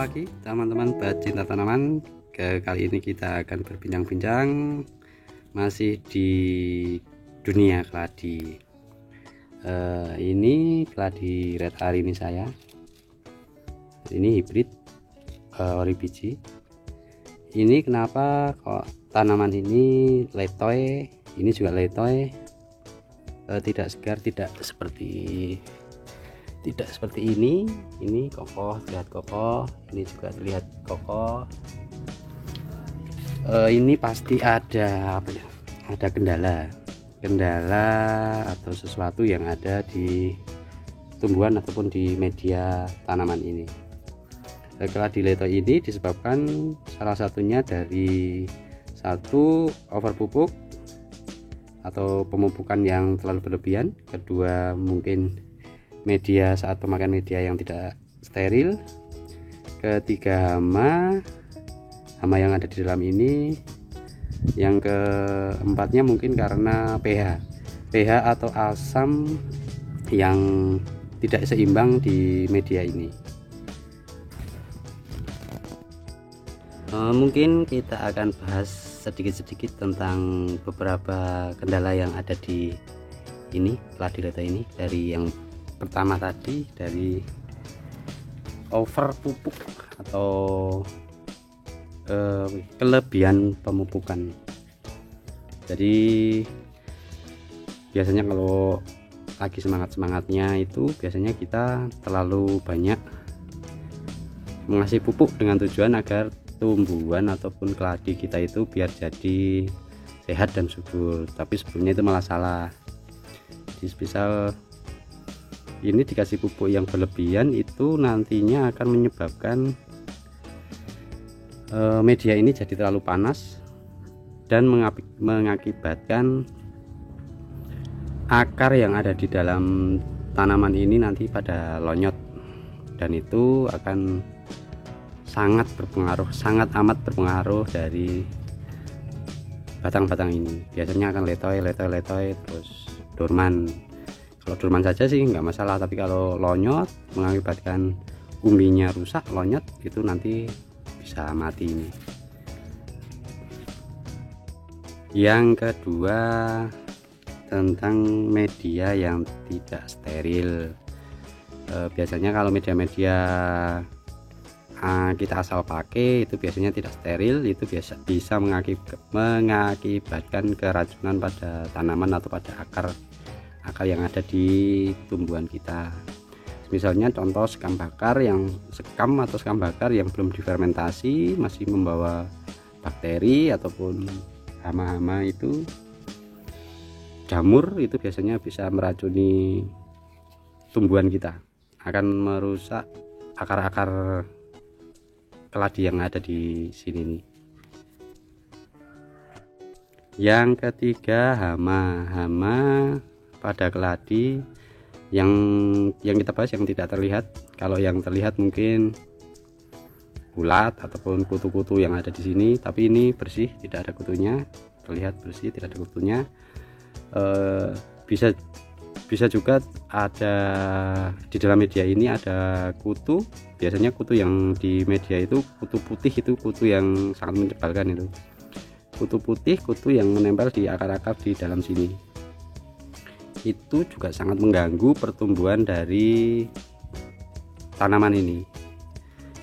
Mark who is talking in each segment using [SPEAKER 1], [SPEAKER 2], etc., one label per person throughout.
[SPEAKER 1] lagi teman-teman pecinta tanaman. Kali ini kita akan berbincang-bincang masih di dunia keladi. Ini keladi red hari ini saya. Ini hibrid ori biji. Ini kenapa kok tanaman ini letoy, ini juga letoy, tidak segar, tidak seperti ini kokoh, terlihat kokoh, ini juga terlihat kokoh. Ini pasti ada apa ya, ada kendala atau sesuatu yang ada di tumbuhan ataupun di media tanaman ini. Keladi letoy ini disebabkan salah satunya dari satu, over pupuk atau pemupukan yang terlalu berlebihan, kedua mungkin media saat pemakaian media yang tidak steril, ketiga hama yang ada di dalam ini, yang keempatnya mungkin karena pH atau asam yang tidak seimbang di media ini. Mungkin kita akan bahas sedikit-sedikit tentang beberapa kendala yang ada di ini keladi letoy ini. Dari yang pertama tadi, dari over pupuk atau kelebihan pemupukan. Jadi biasanya kalau lagi semangatnya itu biasanya kita terlalu banyak mengasih pupuk dengan tujuan agar tumbuhan ataupun keladi kita itu biar jadi sehat dan subur, tapi sebelumnya itu malah salah. Jadi misal ini dikasih pupuk yang berlebihan, itu nantinya akan menyebabkan media ini jadi terlalu panas dan mengakibatkan akar yang ada di dalam tanaman ini nanti pada lonyot, dan itu akan sangat amat berpengaruh dari batang-batang ini. Biasanya akan letoy terus dorman. Kalau dorman saja sih nggak masalah, tapi kalau lonyot mengakibatkan umbinya rusak, lonyot itu nanti bisa mati ini. Yang kedua tentang media yang tidak steril. Biasanya kalau media-media kita asal pakai itu biasanya tidak steril, itu bisa mengakibatkan keracunan pada tanaman atau pada akar yang ada di tumbuhan kita. Misalnya contoh sekam bakar yang belum difermentasi, masih membawa bakteri ataupun hama-hama, itu jamur, itu biasanya bisa meracuni tumbuhan kita, akan merusak akar-akar keladi yang ada di sini nih. Yang ketiga hama pada keladi yang kita bahas yang tidak terlihat. Kalau yang terlihat mungkin ulat ataupun kutu-kutu yang ada di sini, tapi ini bersih, tidak ada kutunya, terlihat bersih, tidak ada kutunya. Bisa juga ada di dalam media ini ada kutu. Biasanya kutu yang di media itu kutu putih, itu kutu yang sangat menyebalkan. Itu kutu putih, kutu yang menempel di akar-akar di dalam sini, itu juga sangat mengganggu pertumbuhan dari tanaman ini.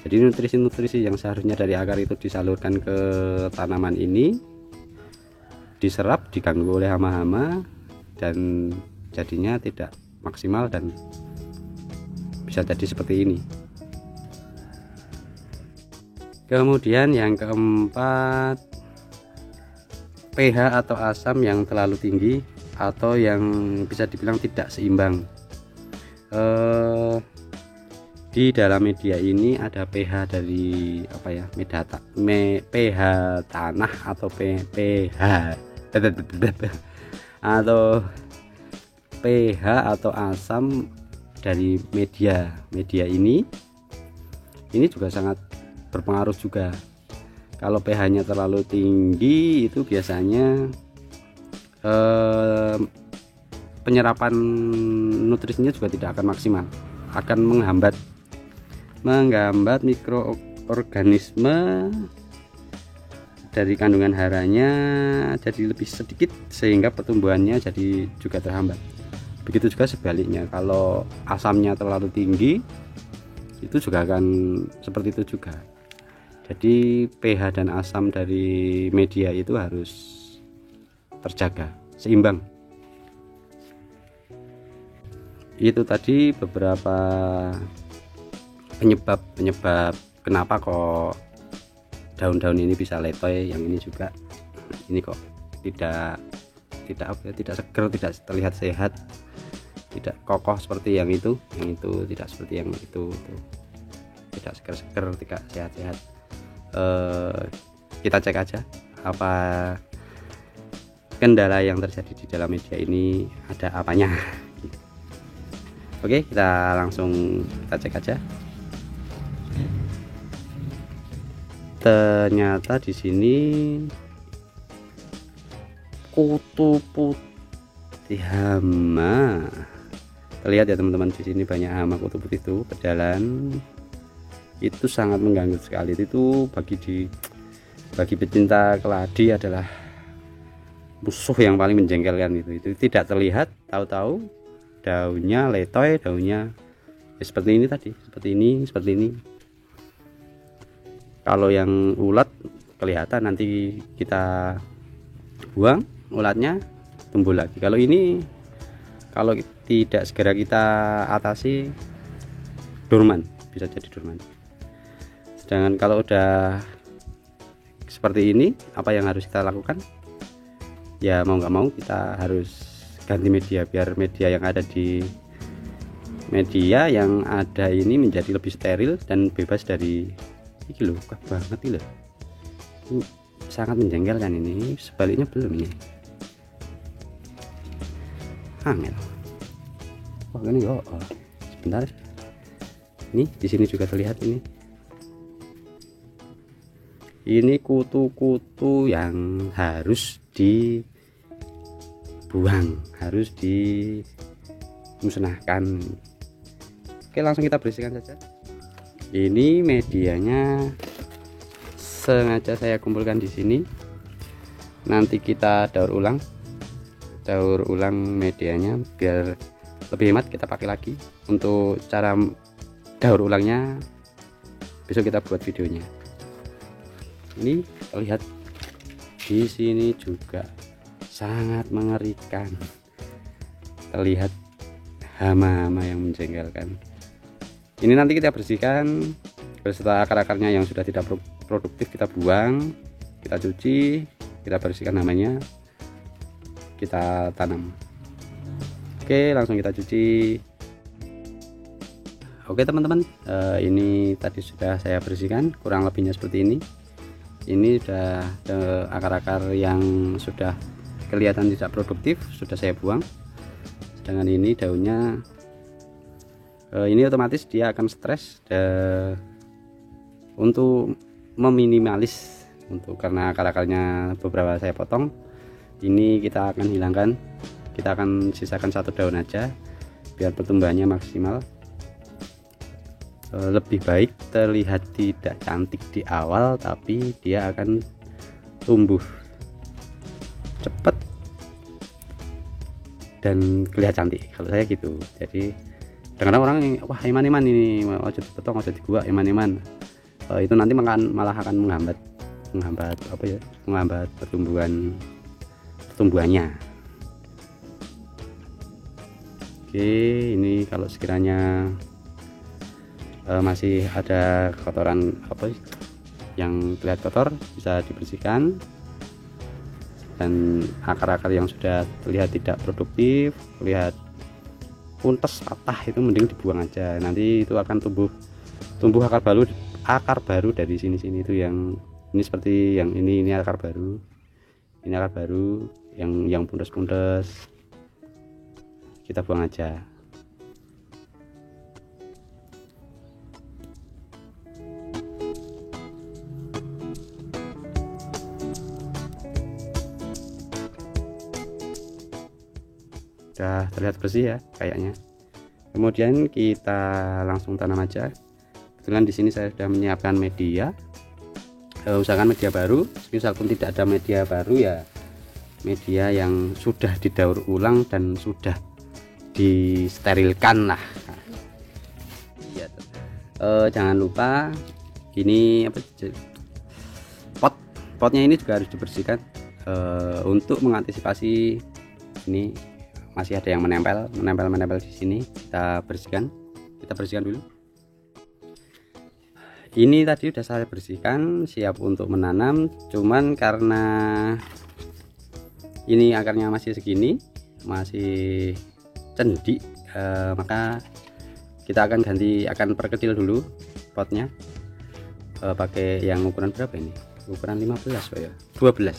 [SPEAKER 1] Jadi nutrisi-nutrisi yang seharusnya dari akar itu disalurkan ke tanaman ini diserap, diganggu oleh hama-hama, dan jadinya tidak maksimal dan bisa jadi seperti ini. Kemudian yang keempat, pH atau asam yang terlalu tinggi atau yang bisa dibilang tidak seimbang. Di dalam media ini ada pH dari apa ya, pH tanah atau pH atau asam dari media ini juga sangat berpengaruh juga. Kalau pH-nya terlalu tinggi itu biasanya penyerapan nutrisinya juga tidak akan maksimal, akan menghambat organisme dari kandungan haranya jadi lebih sedikit sehingga pertumbuhannya jadi juga terhambat. Begitu juga sebaliknya, kalau asamnya terlalu tinggi itu juga akan seperti itu juga. Jadi pH dan asam dari media itu harus terjaga seimbang. Itu tadi beberapa penyebab kenapa kok daun-daun ini bisa letoy. Yang ini juga, ini kok tidak seger, tidak terlihat sehat, tidak kokoh seperti yang itu tidak seperti yang itu tidak seger, tidak sehat-sehat. Kita cek aja apa kendala yang terjadi di dalam media ini, ada apanya. Oke, kita langsung cek aja. Ternyata di sini kutu putih hama. Terlihat ya teman-teman, di sini banyak hama kutu putih itu berjalan. Itu sangat mengganggu sekali. Itu bagi pecinta keladi adalah musuh yang paling menjengkelkan. Itu tidak terlihat, tahu-tahu daunnya letoy, daunnya ya seperti ini tadi, seperti ini. Kalau yang ulat kelihatan, nanti kita buang ulatnya, tumbuh lagi. Kalau ini, kalau tidak segera kita atasi, dorman, bisa jadi dorman. Sedangkan kalau udah seperti ini, apa yang harus kita lakukan? Ya mau nggak mau kita harus ganti media, biar media yang ada ini menjadi lebih steril dan bebas dari ini loh, banget ini loh. Ini sangat menjengkelkan ini. Sebaliknya belum ini. Angel. Wah ini oh, sebentar. Ini di sini juga terlihat ini. Ini kutu-kutu yang harus dibuang, harus dimusnahkan. Oke, langsung kita bersihkan saja. Ini medianya sengaja saya kumpulkan di sini. Nanti kita daur ulang medianya biar lebih hemat. Kita pakai lagi. Untuk cara daur ulangnya besok kita buat videonya. Ini lihat di sini juga sangat mengerikan. Terlihat hama-hama yang menjengkelkan. Ini nanti kita bersihkan beserta akar-akarnya yang sudah tidak produktif, kita buang, kita cuci, kita bersihkan namanya, kita tanam. Oke, langsung kita cuci. Oke teman-teman, ini tadi sudah saya bersihkan, kurang lebihnya seperti ini. Ini sudah akar-akar yang sudah kelihatan tidak produktif, sudah saya buang. Sedangkan ini daunnya, ini otomatis dia akan stres untuk meminimalis, karena akar-akarnya beberapa saya potong. Ini kita akan hilangkan, kita akan sisakan satu daun aja biar pertumbuhannya maksimal. Lebih baik terlihat tidak cantik di awal, tapi dia akan tumbuh cepat dan kelihatan cantik. Kalau saya gitu. Jadi kadang-kadang orang, wah eman-eman ini, ojo dipotong, ojo digua, eman-eman. Itu nanti malah akan menghambat pertumbuhannya. Oke, ini kalau sekiranya masih ada kotoran yang terlihat kotor, bisa dibersihkan. Dan akar-akar yang sudah terlihat tidak produktif, terlihat puntes, patah, itu mending dibuang aja. Nanti itu akan tumbuh akar baru dari sini itu. Yang ini seperti yang ini akar baru, yang puntes, kita buang aja. Sudah terlihat bersih ya kayaknya. Kemudian kita langsung tanam aja. Kebetulan di sini saya sudah menyiapkan media. Usahakan media baru. Misal pun tidak ada media baru ya media yang sudah didaur ulang dan sudah disterilkan lah. Ya, jangan lupa ini apa, potnya ini juga harus dibersihkan untuk mengantisipasi ini masih ada yang menempel di sini. Kita bersihkan dulu. Ini tadi udah saya bersihkan, siap untuk menanam. Cuman karena ini akarnya masih segini, masih cendik, maka kita akan perkecil dulu potnya, pakai yang ukuran berapa ini? Ukuran 15 ya, 12.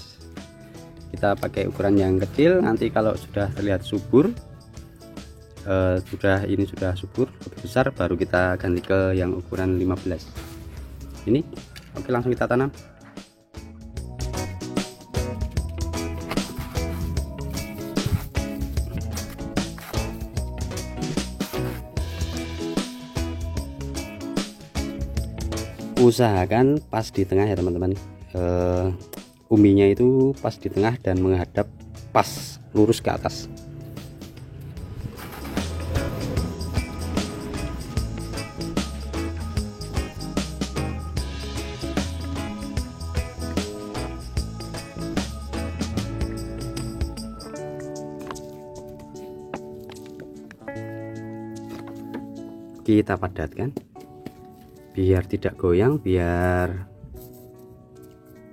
[SPEAKER 1] Kita pakai ukuran yang kecil. Nanti kalau sudah terlihat subur, sudah subur lebih besar, baru kita ganti ke yang ukuran 15 ini. Oke, langsung kita tanam. Usahakan pas di tengah ya teman-teman, umbinya itu pas di tengah dan menghadap pas lurus ke atas. Kita padatkan biar tidak goyang, biar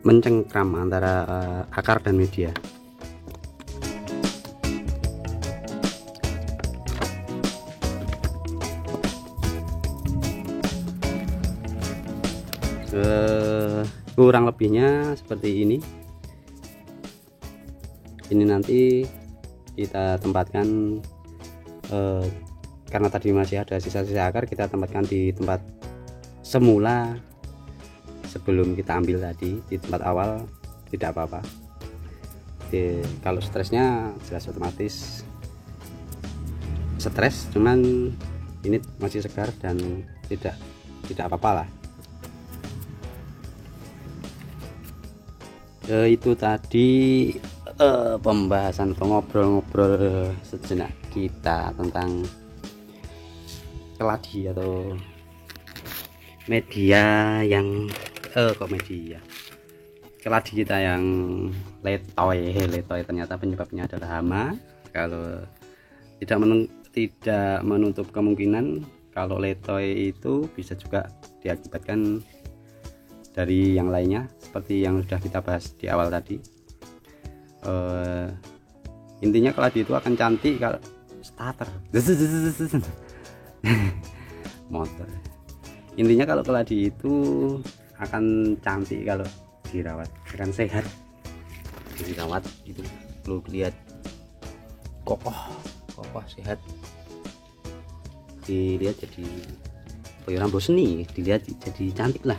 [SPEAKER 1] mencengkram antara akar dan media. Kurang lebihnya seperti ini. Ini nanti kita tempatkan, karena tadi masih ada sisa-sisa akar, kita tempatkan di tempat semula sebelum kita ambil tadi, di tempat awal. Tidak apa-apa. Kalau stresnya jelas otomatis stres, cuman ini masih segar dan tidak apa-apa lah. Itu tadi pembahasan, ngobrol sejenak kita tentang keladi atau media yang keladi kita yang letoy. Ternyata penyebabnya adalah hama. Kalau tidak menutup kemungkinan kalau letoy itu bisa juga diakibatkan dari yang lainnya, seperti yang sudah kita bahas di awal tadi. Intinya keladi itu akan cantik kalau starter motor. Intinya kalau keladi itu akan cantik kalau dirawat, akan sehat dirawat. Itu perlu lihat kokoh sehat, dilihat jadi koyo rambo seni, dilihat jadi cantik lah,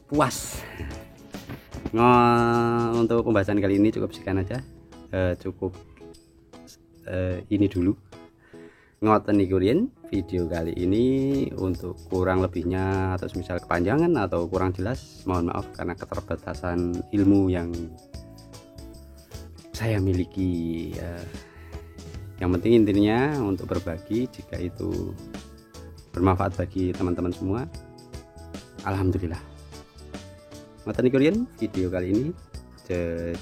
[SPEAKER 1] puas. Untuk pembahasan kali ini cukup sekian aja, ini dulu. Ngoten niku riyen video kali ini. Untuk kurang lebihnya atau misal kepanjangan atau kurang jelas, mohon maaf karena keterbatasan ilmu yang saya miliki. Yang penting intinya untuk berbagi, jika itu bermanfaat bagi teman-teman semua, alhamdulillah. Ngoten niku riyen video kali ini.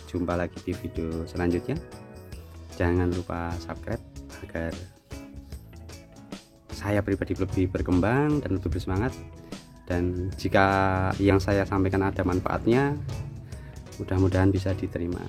[SPEAKER 1] Jumpa lagi di video selanjutnya. Jangan lupa subscribe agar saya pribadi lebih berkembang dan lebih bersemangat. Dan jika yang saya sampaikan ada manfaatnya, mudah-mudahan bisa diterima.